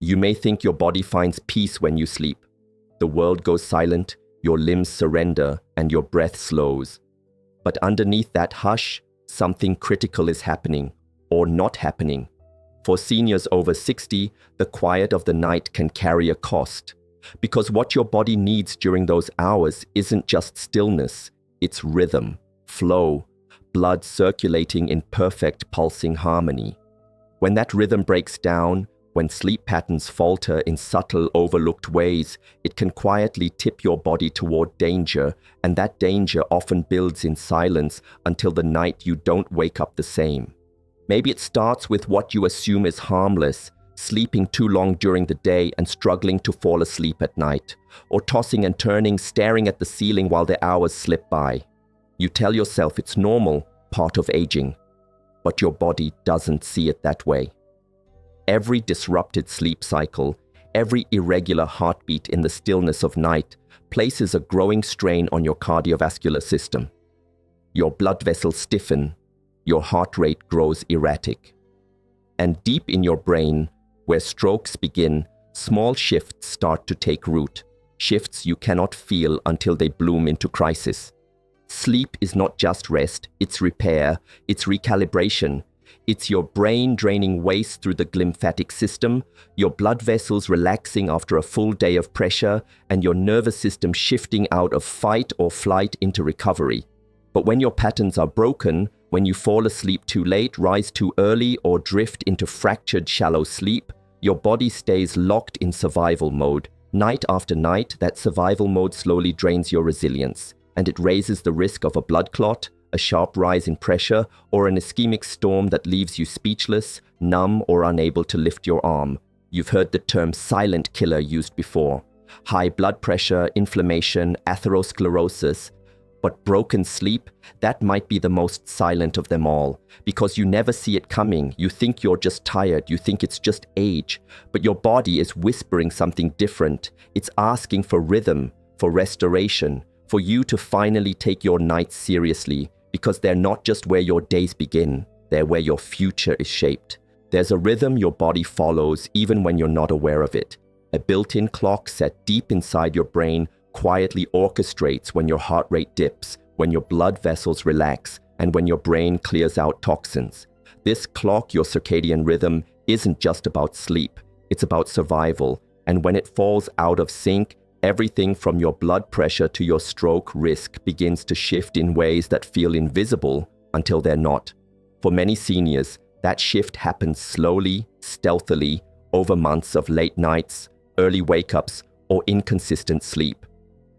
You may think your body finds peace when you sleep. The world goes silent, your limbs surrender, and your breath slows. But underneath that hush, something critical is happening, or not happening. For seniors over 60, the quiet of the night can carry a cost. Because what your body needs during those hours isn't just stillness, it's rhythm, flow, blood circulating in perfect pulsing harmony. When that rhythm breaks down, when sleep patterns falter in subtle, overlooked ways, it can quietly tip your body toward danger, and that danger often builds in silence until the night you don't wake up the same. Maybe it starts with what you assume is harmless, sleeping too long during the day and struggling to fall asleep at night, or tossing and turning, staring at the ceiling while the hours slip by. You tell yourself it's normal, part of aging, but your body doesn't see it that way. Every disrupted sleep cycle, every irregular heartbeat in the stillness of night places a growing strain on your cardiovascular system. Your blood vessels stiffen, your heart rate grows erratic. And deep in your brain, where strokes begin, small shifts start to take root, shifts you cannot feel until they bloom into crisis. Sleep is not just rest, it's repair, it's recalibration. It's your brain draining waste through the lymphatic system, your blood vessels relaxing after a full day of pressure, and your nervous system shifting out of fight or flight into recovery. But when your patterns are broken, when you fall asleep too late, rise too early, or drift into fractured, shallow sleep, your body stays locked in survival mode. Night after night, that survival mode slowly drains your resilience, and it raises the risk of a blood clot, a sharp rise in pressure, or an ischemic storm that leaves you speechless, numb, or unable to lift your arm. You've heard the term silent killer used before. High blood pressure, inflammation, atherosclerosis. But broken sleep, that might be the most silent of them all, because you never see it coming. You think you're just tired, you think it's just age, but your body is whispering something different. It's asking for rhythm, for restoration, for you to finally take your nights seriously, because they're not just where your days begin, they're where your future is shaped. There's a rhythm your body follows even when you're not aware of it. A built-in clock set deep inside your brain quietly orchestrates when your heart rate dips, when your blood vessels relax, and when your brain clears out toxins. This clock, your circadian rhythm, isn't just about sleep, it's about survival, and when it falls out of sync, everything from your blood pressure to your stroke risk begins to shift in ways that feel invisible until they're not. For many seniors, that shift happens slowly, stealthily, over months of late nights, early wake-ups, or inconsistent sleep.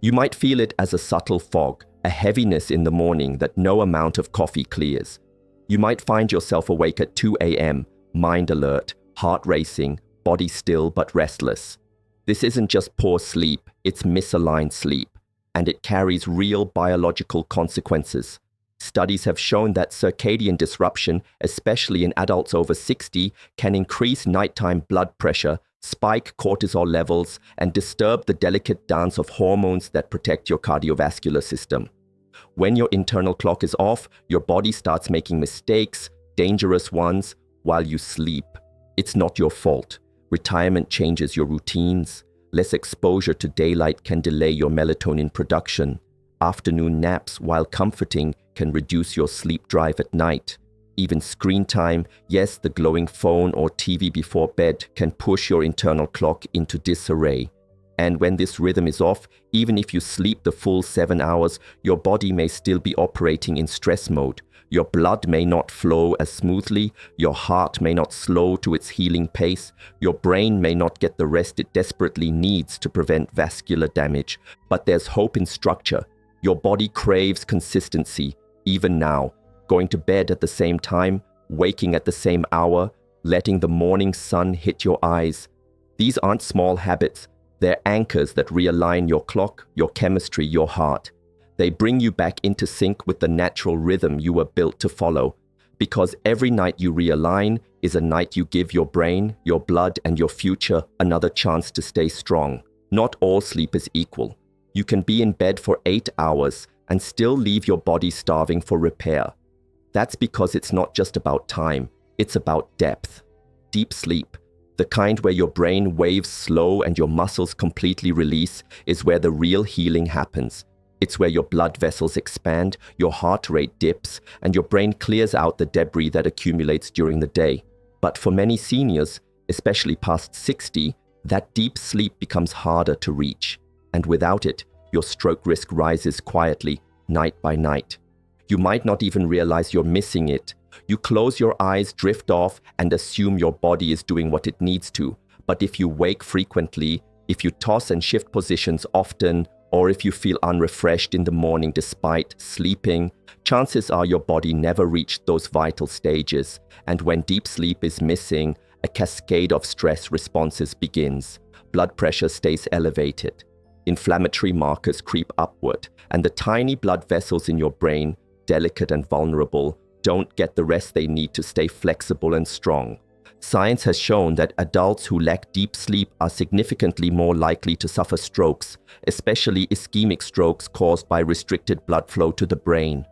You might feel it as a subtle fog, a heaviness in the morning that no amount of coffee clears. You might find yourself awake at 2 a.m., mind alert, heart racing, body still but restless. This isn't just poor sleep, it's misaligned sleep, and it carries real biological consequences. Studies have shown that circadian disruption, especially in adults over 60, can increase nighttime blood pressure, spike cortisol levels, and disturb the delicate dance of hormones that protect your cardiovascular system. When your internal clock is off, your body starts making mistakes, dangerous ones, while you sleep. It's not your fault. Retirement changes your routines. Less exposure to daylight can delay your melatonin production. Afternoon naps, while comforting, can reduce your sleep drive at night. Even screen time, yes, the glowing phone or TV before bed, can push your internal clock into disarray. And when this rhythm is off, even if you sleep the full 7 hours, your body may still be operating in stress mode. Your blood may not flow as smoothly, your heart may not slow to its healing pace, your brain may not get the rest it desperately needs to prevent vascular damage. But there's hope in structure. Your body craves consistency, even now. Going to bed at the same time, waking at the same hour, letting the morning sun hit your eyes. These aren't small habits. They're anchors that realign your clock, your chemistry, your heart. They bring you back into sync with the natural rhythm you were built to follow. Because every night you realign is a night you give your brain, your blood, and your future another chance to stay strong. Not all sleep is equal. You can be in bed for 8 hours and still leave your body starving for repair. That's because it's not just about time, it's about depth. Deep sleep, The kind where your brain waves slow and your muscles completely release is where the real healing happens. It's where your blood vessels expand, your heart rate dips, and your brain clears out the debris that accumulates during the day. But for many seniors, especially past 60, that deep sleep becomes harder to reach. And without it, your stroke risk rises quietly, night by night. You might not even realize you're missing it. You close your eyes, drift off, and assume your body is doing what it needs to. But if you wake frequently, if you toss and shift positions often, or if you feel unrefreshed in the morning despite sleeping, chances are your body never reached those vital stages. And when deep sleep is missing, a cascade of stress responses begins. Blood pressure stays elevated. Inflammatory markers creep upward, and the tiny blood vessels in your brain, delicate and vulnerable, don't get the rest they need to stay flexible and strong. Science has shown that adults who lack deep sleep are significantly more likely to suffer strokes, especially ischemic strokes caused by restricted blood flow to the brain.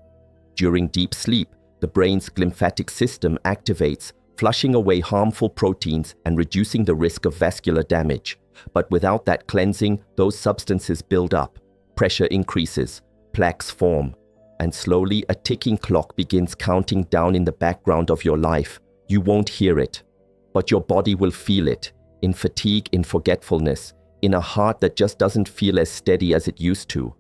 During deep sleep, the brain's glymphatic system activates, flushing away harmful proteins and reducing the risk of vascular damage. But without that cleansing, those substances build up, pressure increases, plaques form, and slowly a ticking clock begins counting down in the background of your life. You won't hear it, but your body will feel it, in fatigue, in forgetfulness, in a heart that just doesn't feel as steady as it used to.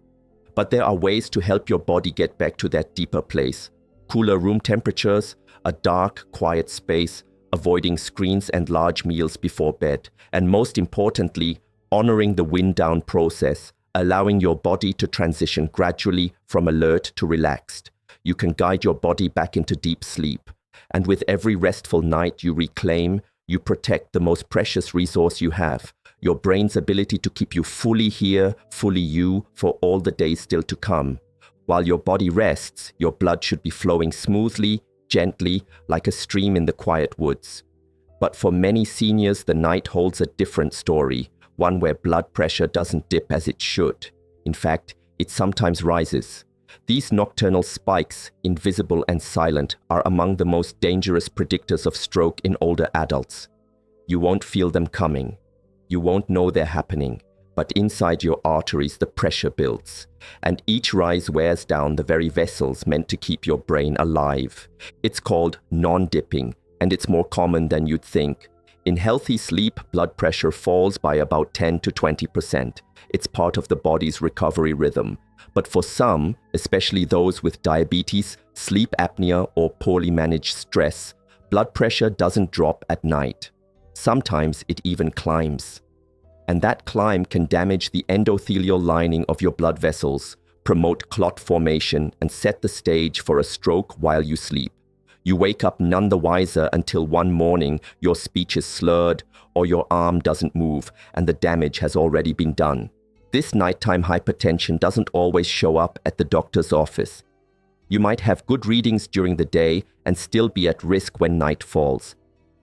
But there are ways to help your body get back to that deeper place. Cooler room temperatures, a dark, quiet space, avoiding screens and large meals before bed, and most importantly, honoring the wind-down process, allowing your body to transition gradually from alert to relaxed. You can guide your body back into deep sleep. And with every restful night you reclaim, you protect the most precious resource you have, your brain's ability to keep you fully here, fully you, for all the days still to come. While your body rests, your blood should be flowing smoothly, gently, like a stream in the quiet woods. But for many seniors, the night holds a different story, one where blood pressure doesn't dip as it should. In fact, it sometimes rises. These nocturnal spikes, invisible and silent, are among the most dangerous predictors of stroke in older adults. You won't feel them coming. You won't know they're happening. But inside your arteries, the pressure builds. And each rise wears down the very vessels meant to keep your brain alive. It's called non-dipping, and it's more common than you'd think. In healthy sleep, blood pressure falls by about 10 to 20%. It's part of the body's recovery rhythm. But for some, especially those with diabetes, sleep apnea, or poorly managed stress, blood pressure doesn't drop at night. Sometimes it even climbs. And that climb can damage the endothelial lining of your blood vessels, promote clot formation, and set the stage for a stroke while you sleep. You wake up none the wiser until one morning your speech is slurred or your arm doesn't move and the damage has already been done. This nighttime hypertension doesn't always show up at the doctor's office. You might have good readings during the day and still be at risk when night falls.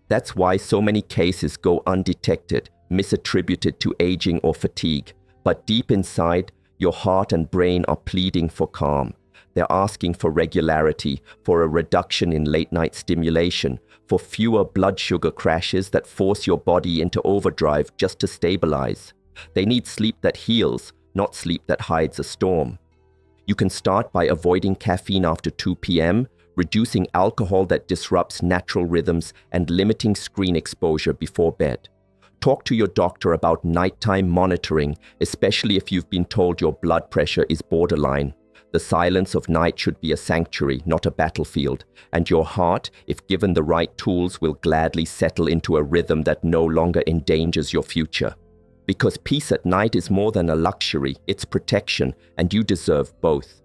That's why so many cases go undetected, misattributed to aging or fatigue. But deep inside, your heart and brain are pleading for calm. They're asking for regularity, for a reduction in late-night stimulation, for fewer blood sugar crashes that force your body into overdrive just to stabilize. They need sleep that heals, not sleep that hides a storm. You can start by avoiding caffeine after 2 p.m., reducing alcohol that disrupts natural rhythms, and limiting screen exposure before bed. Talk to your doctor about nighttime monitoring, especially if you've been told your blood pressure is borderline. The silence of night should be a sanctuary, not a battlefield, and your heart, if given the right tools, will gladly settle into a rhythm that no longer endangers your future. Because peace at night is more than a luxury, it's protection, and you deserve both.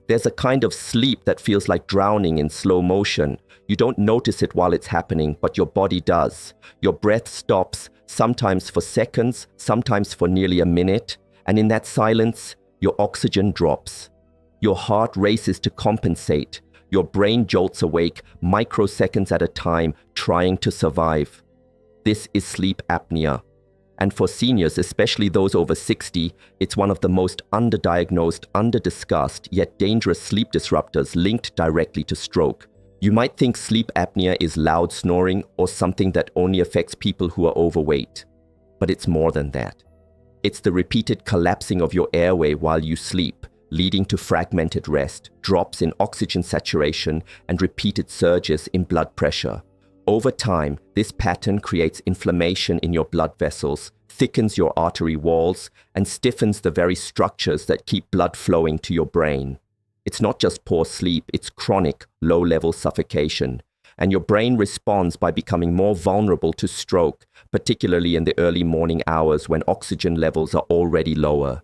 There's a kind of sleep that feels like drowning in slow motion. You don't notice it while it's happening, but your body does. Your breath stops, sometimes for seconds, sometimes for nearly a minute, and in that silence, your oxygen drops. Your heart races to compensate. Your brain jolts awake, microseconds at a time, trying to survive. This is sleep apnea. And for seniors, especially those over 60, it's one of the most underdiagnosed, underdiscussed, yet dangerous sleep disruptors linked directly to stroke. You might think sleep apnea is loud snoring or something that only affects people who are overweight, but it's more than that. It's the repeated collapsing of your airway while you sleep, leading to fragmented rest, drops in oxygen saturation, and repeated surges in blood pressure. Over time, this pattern creates inflammation in your blood vessels, thickens your artery walls, and stiffens the very structures that keep blood flowing to your brain. It's not just poor sleep, it's chronic, low-level suffocation. And your brain responds by becoming more vulnerable to stroke, particularly in the early morning hours when oxygen levels are already lower.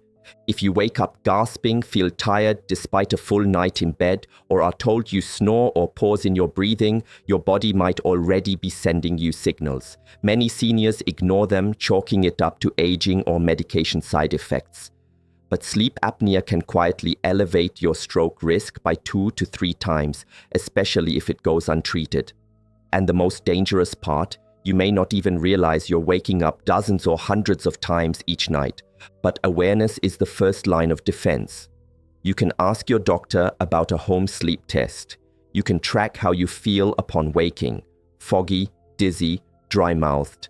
If you wake up gasping, feel tired despite a full night in bed, or are told you snore or pause in your breathing, your body might already be sending you signals. Many seniors ignore them, chalking it up to aging or medication side effects. But sleep apnea can quietly elevate your stroke risk by 2 to 3 times, especially if it goes untreated. And the most dangerous part, you may not even realize you're waking up dozens or hundreds of times each night. But awareness is the first line of defense. You can ask your doctor about a home sleep test. You can track how you feel upon waking: foggy, dizzy, dry-mouthed.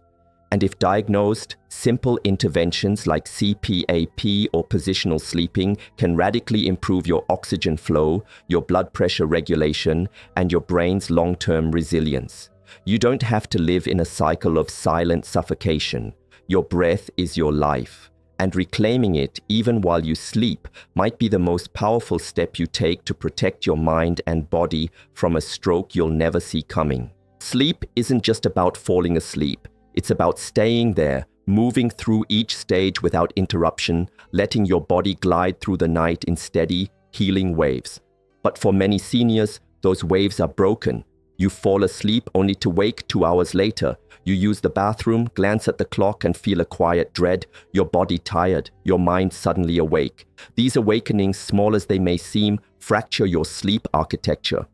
And if diagnosed, simple interventions like CPAP or positional sleeping can radically improve your oxygen flow, your blood pressure regulation, and your brain's long-term resilience. You don't have to live in a cycle of silent suffocation. Your breath is your life. And reclaiming it, even while you sleep, might be the most powerful step you take to protect your mind and body from a stroke you'll never see coming. Sleep isn't just about falling asleep. It's about staying there, moving through each stage without interruption, letting your body glide through the night in steady, healing waves. But for many seniors, those waves are broken. You fall asleep only to wake 2 hours later. You use the bathroom, glance at the clock, and feel a quiet dread, your body tired, your mind suddenly awake. These awakenings, small as they may seem, fracture your sleep architecture.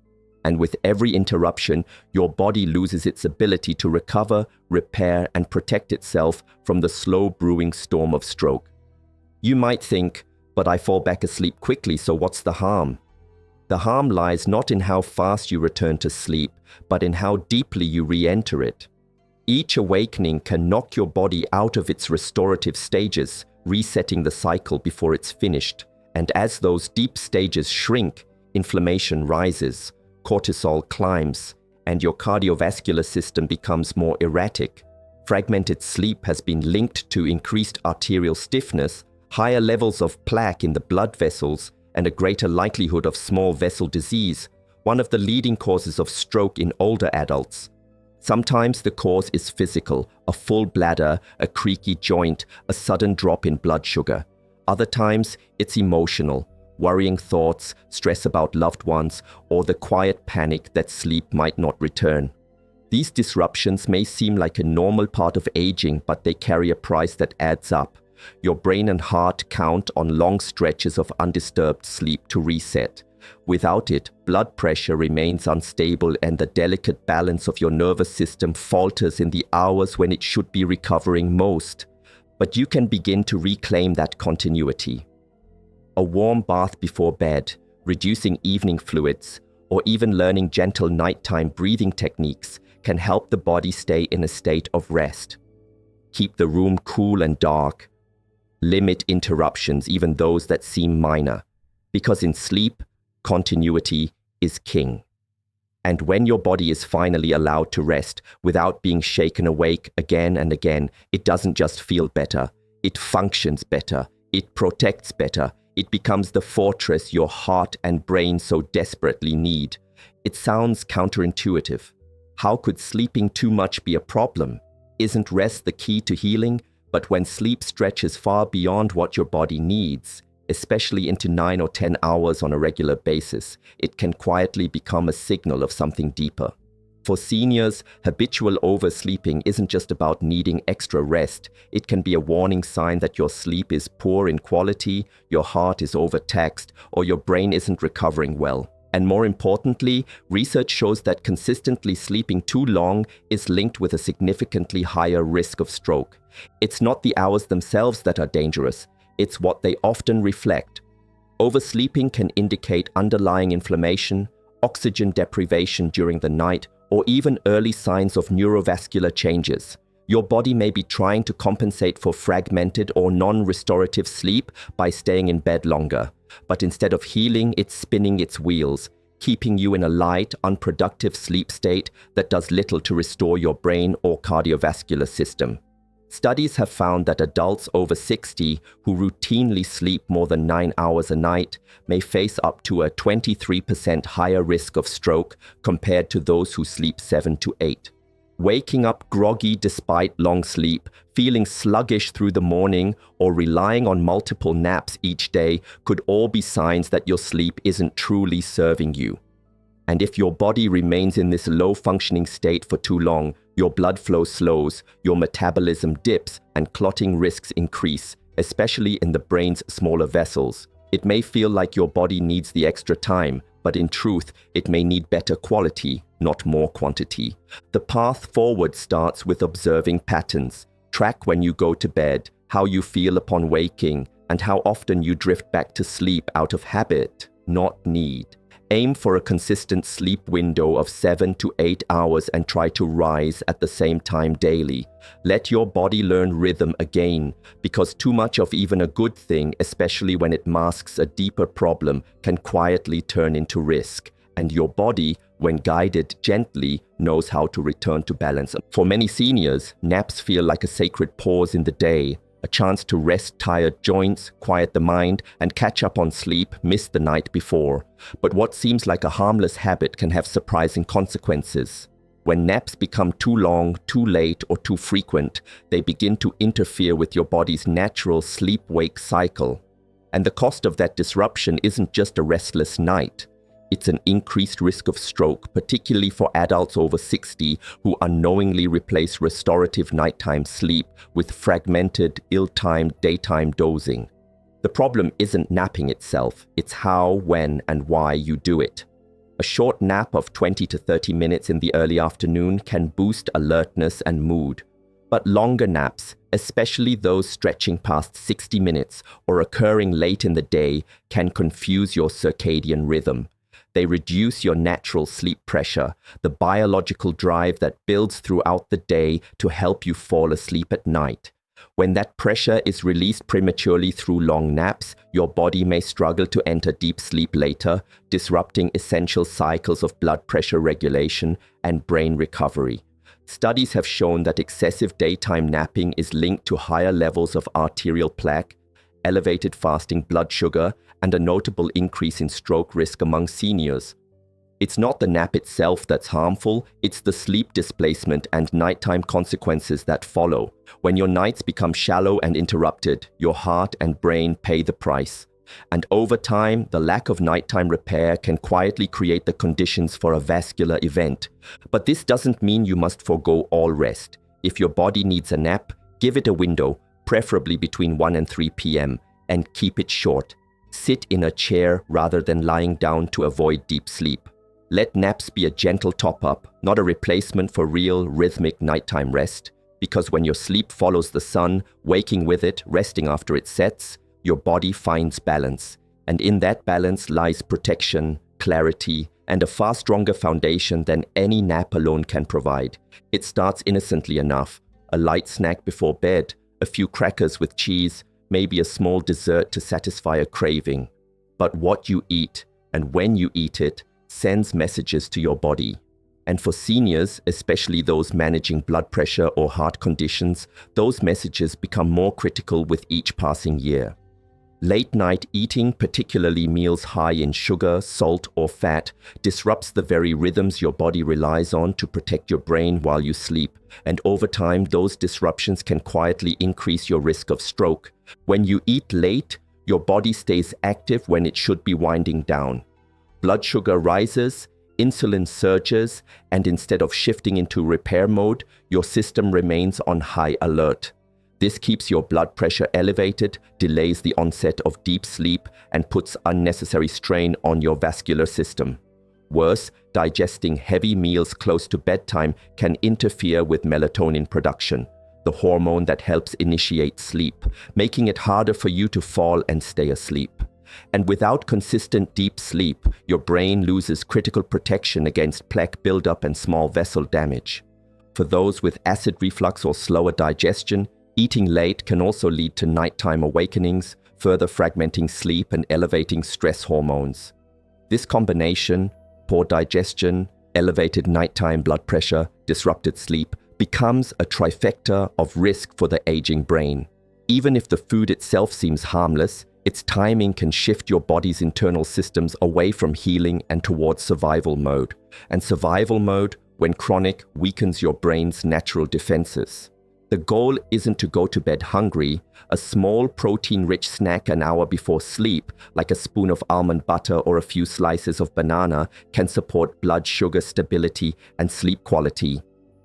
And with every interruption, your body loses its ability to recover, repair, and protect itself from the slow brewing storm of stroke. You might think, but I fall back asleep quickly, so what's the harm? The harm lies not in how fast you return to sleep, but in how deeply you re-enter it. Each awakening can knock your body out of its restorative stages, resetting the cycle before it's finished. And as those deep stages shrink, inflammation rises, cortisol climbs, and your cardiovascular system becomes more erratic. Fragmented sleep has been linked to increased arterial stiffness, higher levels of plaque in the blood vessels, and a greater likelihood of small vessel disease, one of the leading causes of stroke in older adults. Sometimes the cause is physical, a full bladder, a creaky joint, a sudden drop in blood sugar. Other times, it's emotional, worrying thoughts, stress about loved ones, or the quiet panic that sleep might not return. These disruptions may seem like a normal part of aging, but they carry a price that adds up. Your brain and heart count on long stretches of undisturbed sleep to reset. Without it, blood pressure remains unstable and the delicate balance of your nervous system falters in the hours when it should be recovering most. But you can begin to reclaim that continuity. A warm bath before bed, reducing evening fluids, or even learning gentle nighttime breathing techniques can help the body stay in a state of rest. Keep the room cool and dark. Limit interruptions, even those that seem minor, because in sleep, continuity is king. And when your body is finally allowed to rest without being shaken awake again and again, it doesn't just feel better, it functions better, it protects better, it becomes the fortress your heart and brain so desperately need. It sounds counterintuitive. How could sleeping too much be a problem? Isn't rest the key to healing? But when sleep stretches far beyond what your body needs, especially into 9 or 10 hours on a regular basis, it can quietly become a signal of something deeper. For seniors, habitual oversleeping isn't just about needing extra rest. It can be a warning sign that your sleep is poor in quality, your heart is overtaxed, or your brain isn't recovering well. And more importantly, research shows that consistently sleeping too long is linked with a significantly higher risk of stroke. It's not the hours themselves that are dangerous, it's what they often reflect. Oversleeping can indicate underlying inflammation, oxygen deprivation during the night, or even early signs of neurovascular changes. Your body may be trying to compensate for fragmented or non-restorative sleep by staying in bed longer. But instead of healing, it's spinning its wheels, keeping you in a light, unproductive sleep state that does little to restore your brain or cardiovascular system. Studies have found that adults over 60 who routinely sleep more than 9 hours a night may face up to a 23% higher risk of stroke compared to those who sleep 7 to 8. Waking up groggy despite long sleep, feeling sluggish through the morning, or relying on multiple naps each day could all be signs that your sleep isn't truly serving you. And if your body remains in this low-functioning state for too long, your blood flow slows, your metabolism dips, and clotting risks increase, especially in the brain's smaller vessels. It may feel like your body needs the extra time, but in truth, it may need better quality, not more quantity. The path forward starts with observing patterns. Track when you go to bed, how you feel upon waking, and how often you drift back to sleep out of habit, not need. Aim for a consistent sleep window of 7 to 8 hours and try to rise at the same time daily. Let your body learn rhythm again, because too much of even a good thing, especially when it masks a deeper problem, can quietly turn into risk. And your body, when guided gently, knows how to return to balance. For many seniors, naps feel like a sacred pause in the day, a chance to rest tired joints, quiet the mind, and catch up on sleep missed the night before. But what seems like a harmless habit can have surprising consequences. When naps become too long, too late, or too frequent, they begin to interfere with your body's natural sleep-wake cycle. And the cost of that disruption isn't just a restless night. It's an increased risk of stroke, particularly for adults over 60 who unknowingly replace restorative nighttime sleep with fragmented, ill-timed daytime dozing. The problem isn't napping itself, it's how, when, and why you do it. A short nap of 20 to 30 minutes in the early afternoon can boost alertness and mood. But longer naps, especially those stretching past 60 minutes or occurring late in the day, can confuse your circadian rhythm. They reduce your natural sleep pressure, the biological drive that builds throughout the day to help you fall asleep at night. When that pressure is released prematurely through long naps, your body may struggle to enter deep sleep later, disrupting essential cycles of blood pressure regulation and brain recovery. Studies have shown that excessive daytime napping is linked to higher levels of arterial plaque, elevated fasting blood sugar, and a notable increase in stroke risk among seniors. It's not the nap itself that's harmful, it's the sleep displacement and nighttime consequences that follow. When your nights become shallow and interrupted, your heart and brain pay the price. And over time, the lack of nighttime repair can quietly create the conditions for a vascular event. But this doesn't mean you must forego all rest. If your body needs a nap, give it a window, preferably between 1 and 3 p.m., and keep it short. Sit in a chair rather than lying down to avoid deep sleep. Let naps be a gentle top-up, not a replacement for real, rhythmic nighttime rest, because when your sleep follows the sun, waking with it, resting after it sets, your body finds balance. And in that balance lies protection, clarity, and a far stronger foundation than any nap alone can provide. It starts innocently enough, a light snack before bed, a few crackers with cheese, maybe a small dessert to satisfy a craving. But what you eat, and when you eat it, sends messages to your body. And for seniors, especially those managing blood pressure or heart conditions, those messages become more critical with each passing year. Late-night eating, particularly meals high in sugar, salt, or fat, disrupts the very rhythms your body relies on to protect your brain while you sleep, and over time, those disruptions can quietly increase your risk of stroke. When you eat late, your body stays active when it should be winding down. Blood sugar rises, insulin surges, and instead of shifting into repair mode, your system remains on high alert. This keeps your blood pressure elevated, delays the onset of deep sleep, and puts unnecessary strain on your vascular system. Worse, digesting heavy meals close to bedtime can interfere with melatonin production, the hormone that helps initiate sleep, making it harder for you to fall and stay asleep. And without consistent deep sleep, your brain loses critical protection against plaque buildup and small vessel damage. For those with acid reflux or slower digestion, eating late can also lead to nighttime awakenings, further fragmenting sleep and elevating stress hormones. This combination, poor digestion, elevated nighttime blood pressure, disrupted sleep, becomes a trifecta of risk for the aging brain. Even if the food itself seems harmless, its timing can shift your body's internal systems away from healing and towards survival mode. And survival mode, when chronic, weakens your brain's natural defenses. The goal isn't to go to bed hungry. A small protein-rich snack an hour before sleep, like a spoon of almond butter or a few slices of banana, can support blood sugar stability and sleep quality.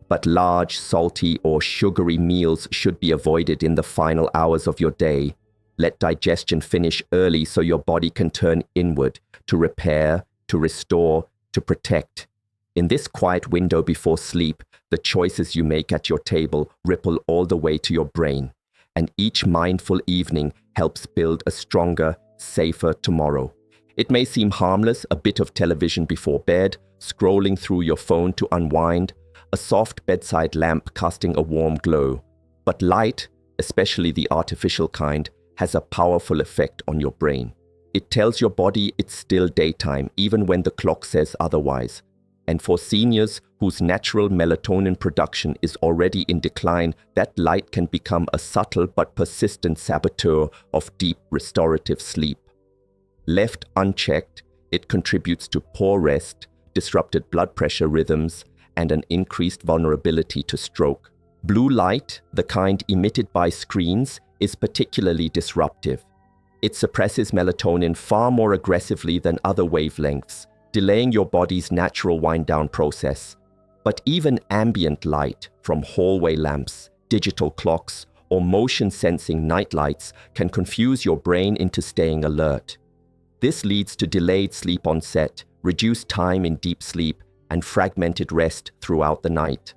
But large, salty, or sugary meals should be avoided in the final hours of your day. Let digestion finish early so your body can turn inward to repair, to restore, to protect. In this quiet window before sleep, the choices you make at your table ripple all the way to your brain, and each mindful evening helps build a stronger, safer tomorrow. It may seem harmless, a bit of television before bed, scrolling through your phone to unwind, a soft bedside lamp casting a warm glow. But light, especially the artificial kind, has a powerful effect on your brain. It tells your body it's still daytime, even when the clock says otherwise. And for seniors whose natural melatonin production is already in decline, that light can become a subtle but persistent saboteur of deep restorative sleep. Left unchecked, it contributes to poor rest, disrupted blood pressure rhythms, and an increased vulnerability to stroke. Blue light, the kind emitted by screens, is particularly disruptive. It suppresses melatonin far more aggressively than other wavelengths, delaying your body's natural wind-down process. But even ambient light from hallway lamps, digital clocks, or motion-sensing nightlights can confuse your brain into staying alert. This leads to delayed sleep onset, reduced time in deep sleep, and fragmented rest throughout the night.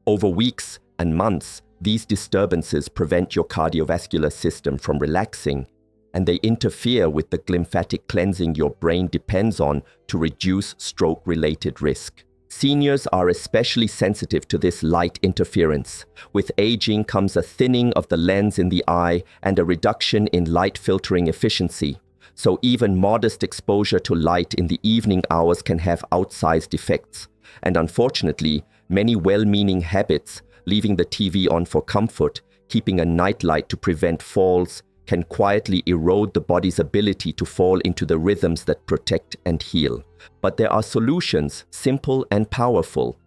Over weeks and months, these disturbances prevent your cardiovascular system from relaxing, and they interfere with the glymphatic cleansing your brain depends on to reduce stroke-related risk. Seniors are especially sensitive to this light interference. With aging comes a thinning of the lens in the eye and a reduction in light filtering efficiency. So even modest exposure to light in the evening hours can have outsized effects. And unfortunately, many well-meaning habits, leaving the TV on for comfort, keeping a nightlight to prevent falls, can quietly erode the body's ability to fall into the rhythms that protect and heal. But there are solutions, simple and powerful.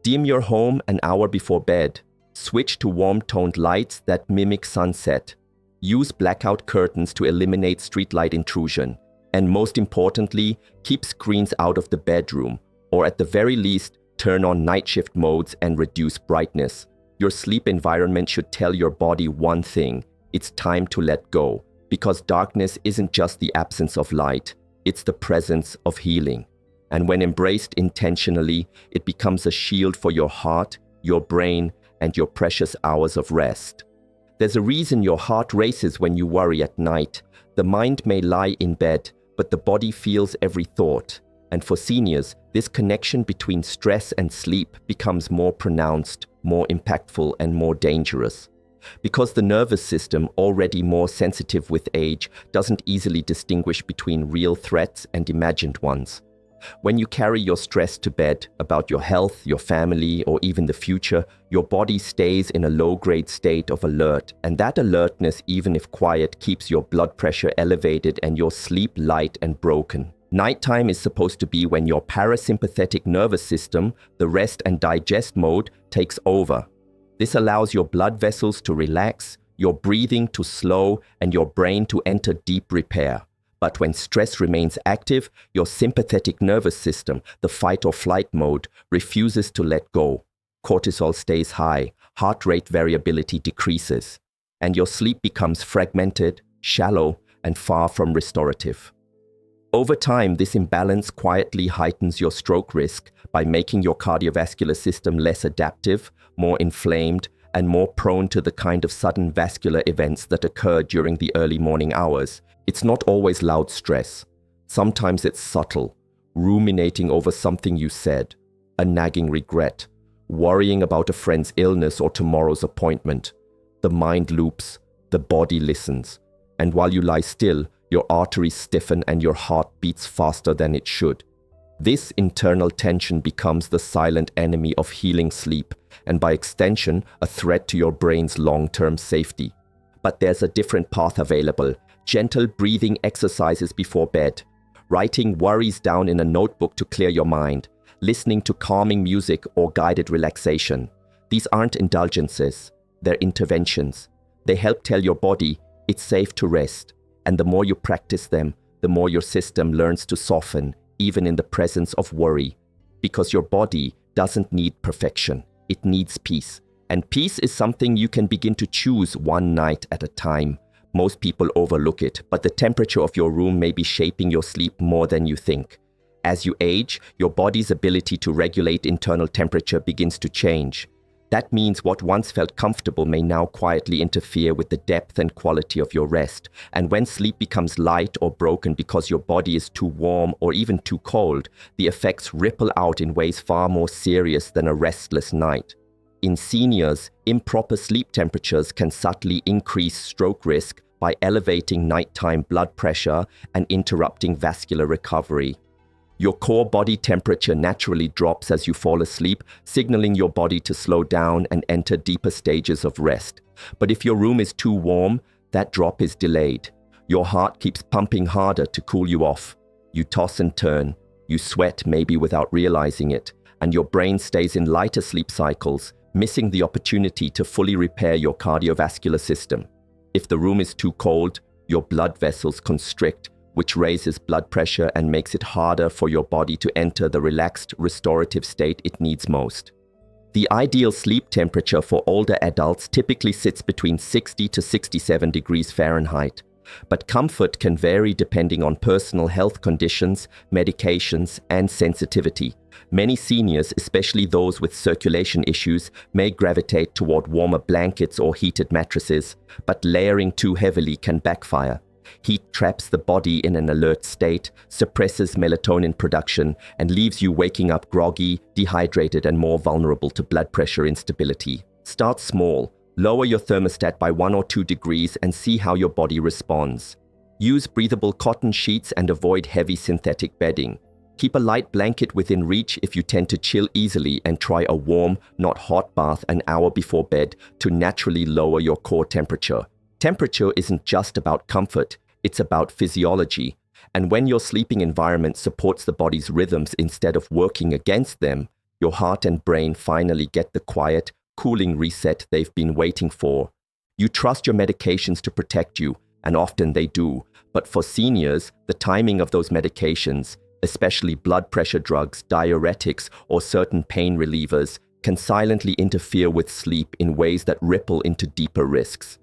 Dim your home an hour before bed. Switch to warm-toned lights that mimic sunset. Use blackout curtains to eliminate streetlight intrusion. And most importantly, keep screens out of the bedroom, or at the very least, turn on night shift modes and reduce brightness. Your sleep environment should tell your body one thing: it's time to let go, because darkness isn't just the absence of light, it's the presence of healing. And when embraced intentionally, it becomes a shield for your heart, your brain, and your precious hours of rest. There's a reason your heart races when you worry at night. The mind may lie in bed, but the body feels every thought. And for seniors, this connection between stress and sleep becomes more pronounced, more impactful, and more dangerous. Because the nervous system, already more sensitive with age, doesn't easily distinguish between real threats and imagined ones. When you carry your stress to bed about your health, your family, or even the future, your body stays in a low-grade state of alert, and that alertness, even if quiet, keeps your blood pressure elevated and your sleep light and broken. Nighttime is supposed to be when your parasympathetic nervous system, the rest and digest mode, takes over. This allows your blood vessels to relax, your breathing to slow, and your brain to enter deep repair. But when stress remains active, your sympathetic nervous system, the fight or flight mode, refuses to let go. Cortisol stays high, heart rate variability decreases, and your sleep becomes fragmented, shallow, and far from restorative. Over time, this imbalance quietly heightens your stroke risk by making your cardiovascular system less adaptive, more inflamed, and more prone to the kind of sudden vascular events that occur during the early morning hours. It's not always loud stress. Sometimes it's subtle, ruminating over something you said, a nagging regret, worrying about a friend's illness or tomorrow's appointment. The mind loops, the body listens, and while you lie still, your arteries stiffen and your heart beats faster than it should. This internal tension becomes the silent enemy of healing sleep, and by extension, a threat to your brain's long-term safety. But there's a different path available: gentle breathing exercises before bed, writing worries down in a notebook to clear your mind, listening to calming music or guided relaxation. These aren't indulgences, they're interventions. They help tell your body it's safe to rest, and the more you practice them, the more your system learns to soften, even in the presence of worry. Because your body doesn't need perfection, it needs peace. And peace is something you can begin to choose one night at a time. Most people overlook it, but the temperature of your room may be shaping your sleep more than you think. As you age, your body's ability to regulate internal temperature begins to change. That means what once felt comfortable may now quietly interfere with the depth and quality of your rest. And when sleep becomes light or broken because your body is too warm or even too cold, the effects ripple out in ways far more serious than a restless night. In seniors, improper sleep temperatures can subtly increase stroke risk by elevating nighttime blood pressure and interrupting vascular recovery. Your core body temperature naturally drops as you fall asleep, signaling your body to slow down and enter deeper stages of rest. But if your room is too warm, that drop is delayed. Your heart keeps pumping harder to cool you off. You toss and turn. You sweat maybe without realizing it, and your brain stays in lighter sleep cycles, missing the opportunity to fully repair your cardiovascular system. If the room is too cold, your blood vessels constrict, which raises blood pressure and makes it harder for your body to enter the relaxed, restorative state it needs most. The ideal sleep temperature for older adults typically sits between 60 to 67 degrees Fahrenheit, but comfort can vary depending on personal health conditions, medications, and sensitivity. Many seniors, especially those with circulation issues, may gravitate toward warmer blankets or heated mattresses, but layering too heavily can backfire. Heat traps the body in an alert state, suppresses melatonin production, and leaves you waking up groggy, dehydrated, and more vulnerable to blood pressure instability. Start small. Lower your thermostat by 1 or 2 degrees and see how your body responds. Use breathable cotton sheets and avoid heavy synthetic bedding. Keep a light blanket within reach if you tend to chill easily, and try a warm, not hot bath an hour before bed to naturally lower your core temperature. Temperature isn't just about comfort, it's about physiology. And when your sleeping environment supports the body's rhythms instead of working against them, your heart and brain finally get the quiet, cooling reset they've been waiting for. You trust your medications to protect you, and often they do. But for seniors, the timing of those medications, especially blood pressure drugs, diuretics, or certain pain relievers, can silently interfere with sleep in ways that ripple into deeper risks.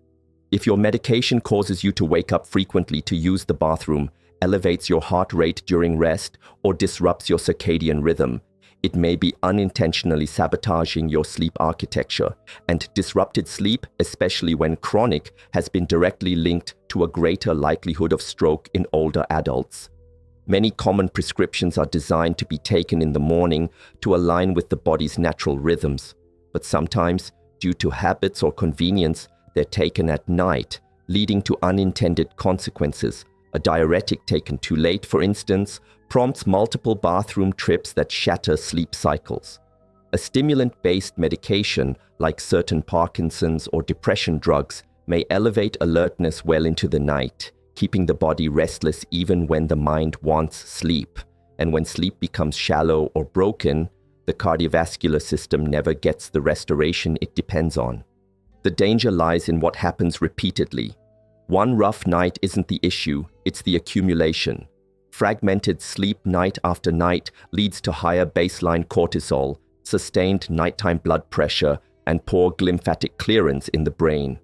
If your medication causes you to wake up frequently to use the bathroom, elevates your heart rate during rest, or disrupts your circadian rhythm, it may be unintentionally sabotaging your sleep architecture. And disrupted sleep, especially when chronic, has been directly linked to a greater likelihood of stroke in older adults. Many common prescriptions are designed to be taken in the morning to align with the body's natural rhythms. But sometimes, due to habits or convenience, they're taken at night, leading to unintended consequences. A diuretic taken too late, for instance, prompts multiple bathroom trips that shatter sleep cycles. A stimulant-based medication, like certain Parkinson's or depression drugs, may elevate alertness well into the night, keeping the body restless even when the mind wants sleep. And when sleep becomes shallow or broken, the cardiovascular system never gets the restoration it depends on. The danger lies in what happens repeatedly. One rough night isn't the issue, it's the accumulation. Fragmented sleep night after night leads to higher baseline cortisol, sustained nighttime blood pressure, and poor glymphatic clearance in the brain.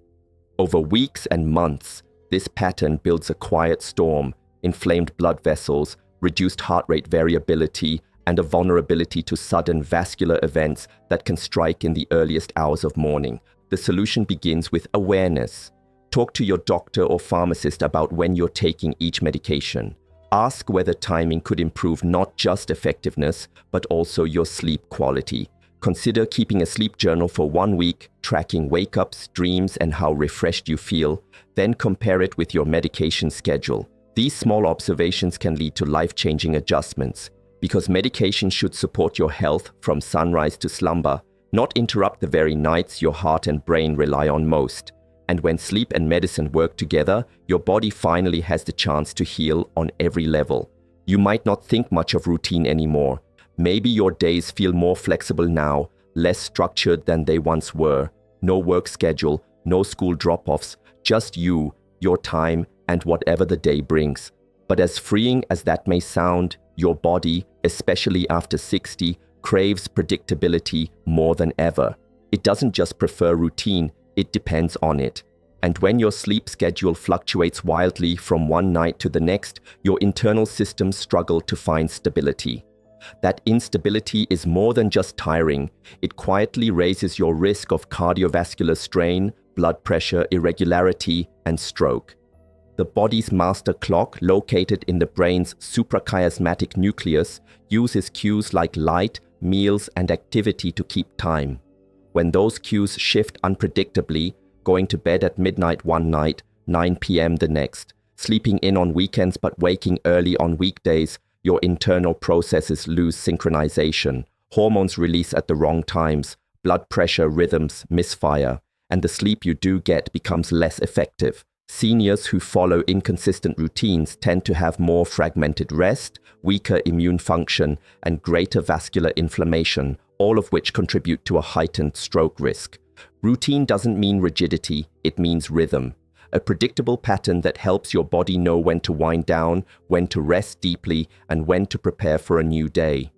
Over weeks and months, this pattern builds a quiet storm: inflamed blood vessels, reduced heart rate variability, and a vulnerability to sudden vascular events that can strike in the earliest hours of morning. The solution begins with awareness. Talk to your doctor or pharmacist about when you're taking each medication. Ask whether timing could improve not just effectiveness, but also your sleep quality. Consider keeping a sleep journal for 1 week, tracking wake-ups, dreams, and how refreshed you feel. Then compare it with your medication schedule. These small observations can lead to life-changing adjustments, because medication should support your health from sunrise to slumber, not interrupt the very nights your heart and brain rely on most. And when sleep and medicine work together, your body finally has the chance to heal on every level. You might not think much of routine anymore. Maybe your days feel more flexible now, less structured than they once were. No work schedule, no school drop-offs, just you, your time, and whatever the day brings. But as freeing as that may sound, your body, especially after 60, craves predictability more than ever. It doesn't just prefer routine, it depends on it. And when your sleep schedule fluctuates wildly from one night to the next, your internal systems struggle to find stability. That instability is more than just tiring. It quietly raises your risk of cardiovascular strain, blood pressure, irregularity, and stroke. The body's master clock, located in the brain's suprachiasmatic nucleus, uses cues like light, meals, and activity to keep time. When those cues shift unpredictably, going to bed at midnight one night, 9 p.m. the next, sleeping in on weekends but waking early on weekdays, your internal processes lose synchronization. Hormones release at the wrong times, blood pressure rhythms misfire, and the sleep you do get becomes less effective. Seniors who follow inconsistent routines tend to have more fragmented rest, weaker immune function, and greater vascular inflammation, all of which contribute to a heightened stroke risk. Routine doesn't mean rigidity, it means rhythm. A predictable pattern that helps your body know when to wind down, when to rest deeply, and when to prepare for a new day.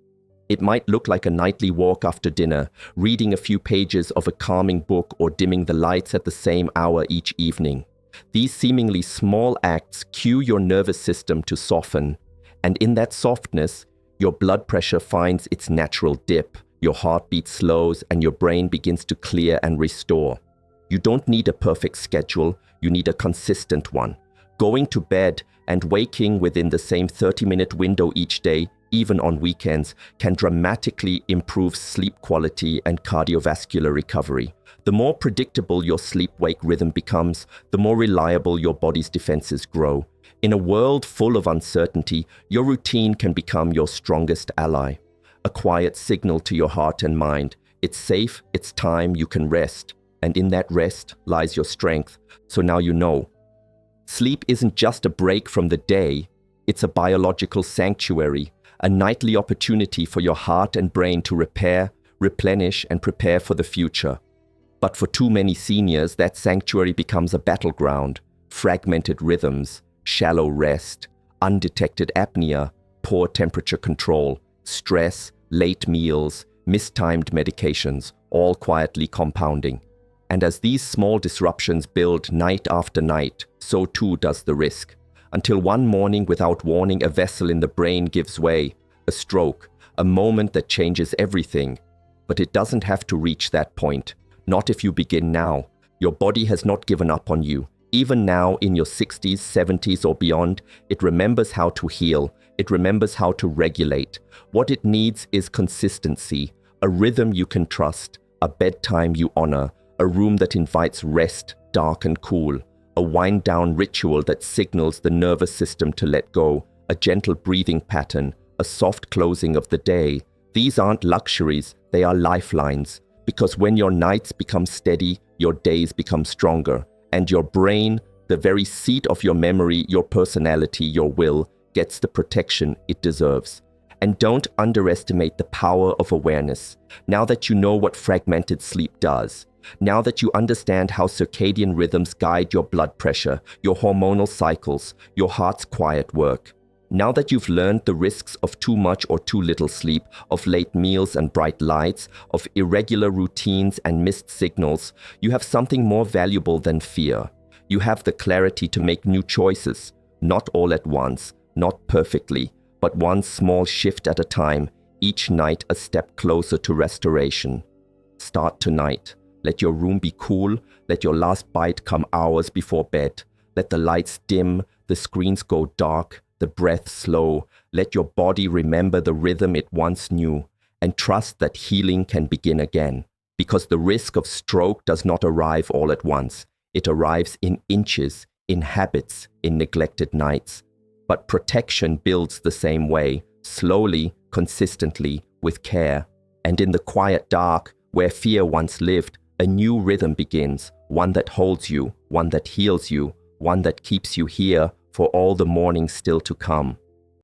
It might look like a nightly walk after dinner, reading a few pages of a calming book, or dimming the lights at the same hour each evening. These seemingly small acts cue your nervous system to soften, and in that softness, your blood pressure finds its natural dip, your heartbeat slows, and your brain begins to clear and restore. You don't need a perfect schedule, you need a consistent one. Going to bed and waking within the same 30-minute window each day, even on weekends, can dramatically improve sleep quality and cardiovascular recovery. The more predictable your sleep-wake rhythm becomes, the more reliable your body's defenses grow. In a world full of uncertainty, your routine can become your strongest ally. A quiet signal to your heart and mind. It's safe, it's time, you can rest. And in that rest lies your strength. So now you know. Sleep isn't just a break from the day, it's a biological sanctuary, a nightly opportunity for your heart and brain to repair, replenish, and prepare for the future. But for too many seniors, that sanctuary becomes a battleground. Fragmented rhythms, shallow rest, undetected apnea, poor temperature control, stress, late meals, mistimed medications, all quietly compounding. And as these small disruptions build night after night, so too does the risk. Until one morning, without warning, a vessel in the brain gives way, a stroke, a moment that changes everything. But it doesn't have to reach that point. Not if you begin now. Your body has not given up on you. Even now, in your 60s, 70s, or beyond, it remembers how to heal. It remembers how to regulate. What it needs is consistency, a rhythm you can trust, a bedtime you honor, a room that invites rest, dark and cool, a wind-down ritual that signals the nervous system to let go, a gentle breathing pattern, a soft closing of the day. These aren't luxuries, they are lifelines. Because when your nights become steady, your days become stronger, and your brain, the very seat of your memory, your personality, your will, gets the protection it deserves. And don't underestimate the power of awareness. Now that you know what fragmented sleep does, now that you understand how circadian rhythms guide your blood pressure, your hormonal cycles, your heart's quiet work, now that you've learned the risks of too much or too little sleep, of late meals and bright lights, of irregular routines and missed signals, you have something more valuable than fear. You have the clarity to make new choices, not all at once, not perfectly, but one small shift at a time, each night a step closer to restoration. Start tonight. Let your room be cool. Let your last bite come hours before bed. Let the lights dim, the screens go dark, the breath slow. Let your body remember the rhythm it once knew, and trust that healing can begin again. Because the risk of stroke does not arrive all at once. It arrives in inches, in habits, in neglected nights. But protection builds the same way, slowly, consistently, with care. And in the quiet dark, where fear once lived, a new rhythm begins, one that holds you, one that heals you, one that keeps you here for all the mornings still to come.